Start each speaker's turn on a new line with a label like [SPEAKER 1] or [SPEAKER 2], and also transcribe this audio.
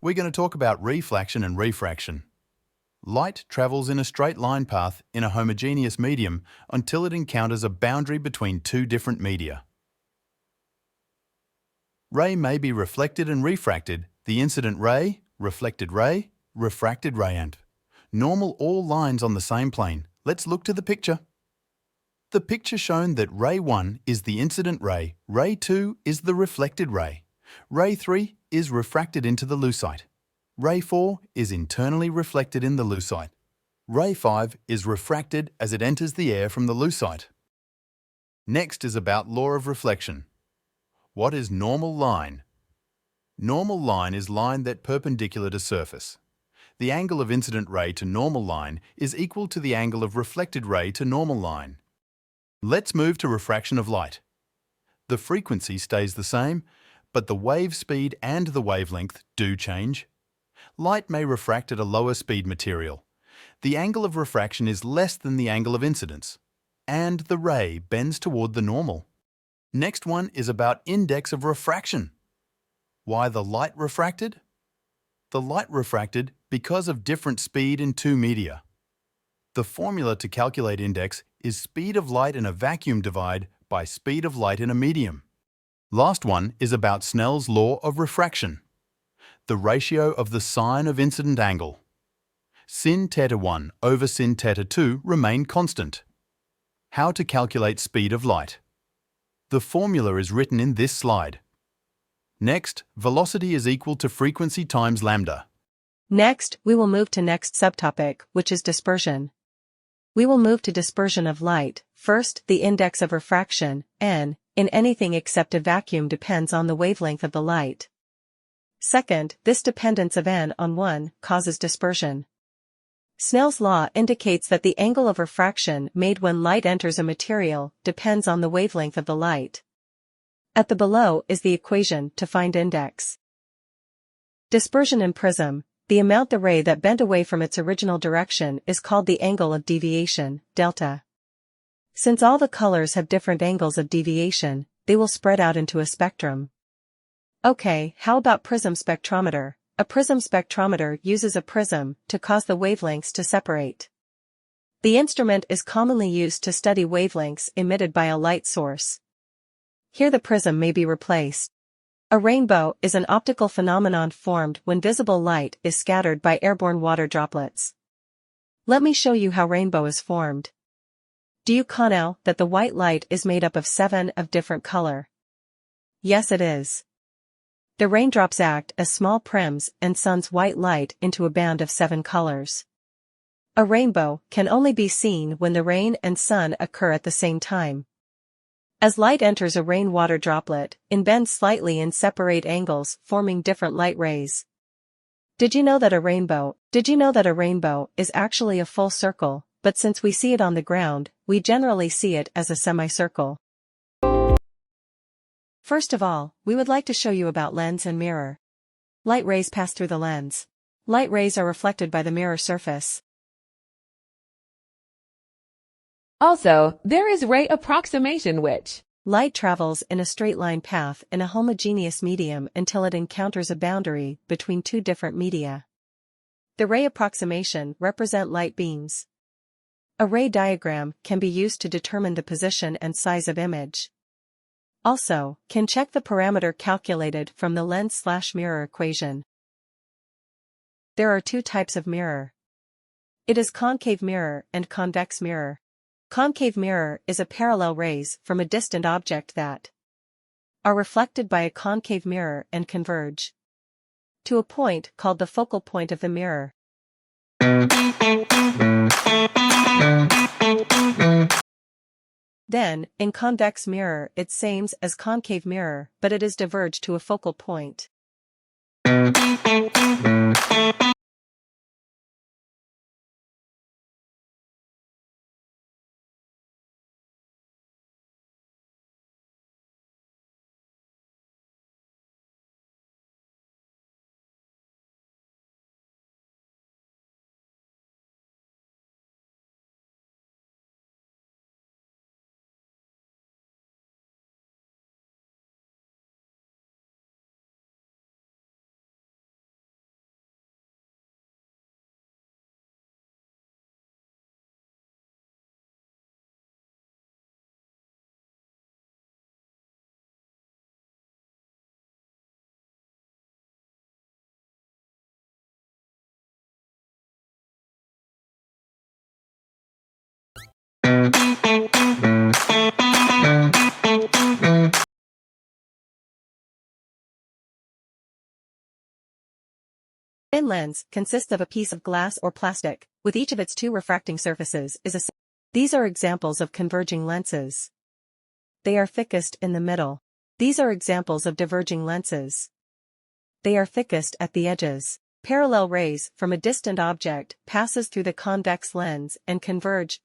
[SPEAKER 1] we're going to talk about reflection and refraction. Light travels in a straight line path in a homogeneous medium until it encounters a boundary between two different media. Ray may be reflected and refracted, the incident ray, refracted ray, and normal all lines on the same plane. Let's look to the picture. The picture shown that ray 1 is the incident ray, ray 2 is the reflected ray, ray 3 is refracted into the lucite, ray 4 is internally reflected in the lucite, ray 5 is refracted as it enters the air from the lucite. Next is about law of reflection. What is normal line? Normal line is line that perpendicular to surface. The angle of incident ray to normal line is equal to the angle of reflected ray to normal line. Let's move to refraction of light. The frequency stays the same, but the wave speed and the wavelength do change. Light may refract at a lower speed material. The angle of refraction is less than the angle of incidence, and the ray bends toward the normal. Next one is about index of refraction. Why the light refracted? The light refracted because of different speed in two media. The formula to calculate index is speed of light in a vacuum divide by speed of light in a medium. Last one is about Snell's law of refraction. The ratio of the sine of incident angle. Sin theta 1 over sin theta 2 remain constant. How to calculate speed of light. The formula is written in this slide. Next, velocity is equal to frequency times lambda.
[SPEAKER 2] Next, we will move to next subtopic, which is dispersion. We will move to dispersion of light. First, the index of refraction, n, in anything except a vacuum depends on the wavelength of the light. Second, this dependence of n on 1 causes dispersion. Snell's law indicates that the angle of refraction made when light enters a material depends on the wavelength of the light. At the below is the equation to find index. Dispersion in prism. The amount the ray that bent away from its original direction is called the angle of deviation, delta. Since all the colors have different angles of deviation, they will spread out into a spectrum. Okay, how about prism spectrometer? A prism spectrometer uses a prism to cause the wavelengths to separate. The instrument is commonly used to study wavelengths emitted by a light source. Here the prism may be replaced. A rainbow is an optical phenomenon formed when visible light is scattered by airborne water droplets. Let me show you how rainbow is formed. Do you know that the white light is made up of 7 of different color? Yes, it is. The raindrops act as small prims and sun's white light into a band of 7 colors. A rainbow can only be seen when the rain and sun occur at the same time. As light enters a rainwater droplet, it bends slightly in separate angles, forming different light rays. Did you know that a rainbow is actually a full circle, but since we see it on the ground, we generally see it as a semicircle. First of all, we would like to show you about lens and mirror. Light rays pass through the lens. Light rays are reflected by the mirror surface.
[SPEAKER 3] Also, there is ray approximation, which
[SPEAKER 2] light travels in a straight line path in a homogeneous medium until it encounters a boundary between two different media. The ray approximation represent light beams. A ray diagram can be used to determine the position and size of image. Also, can check the parameter calculated from the lens/mirror equation. There are two types of mirror. It is concave mirror and convex mirror. Concave mirror is a parallel rays from a distant object that are reflected by a concave mirror and converge to a point called the focal point of the mirror. Then, in convex mirror it's same as concave mirror, but it is diverged to a focal point. thin lens consists of a piece of glass or plastic, with each of its two refracting surfaces is a. These are examples of converging lenses. They are thickest in the middle. These are examples of diverging lenses. They are thickest at the edges. Parallel rays from a distant object passes through the convex lens and converge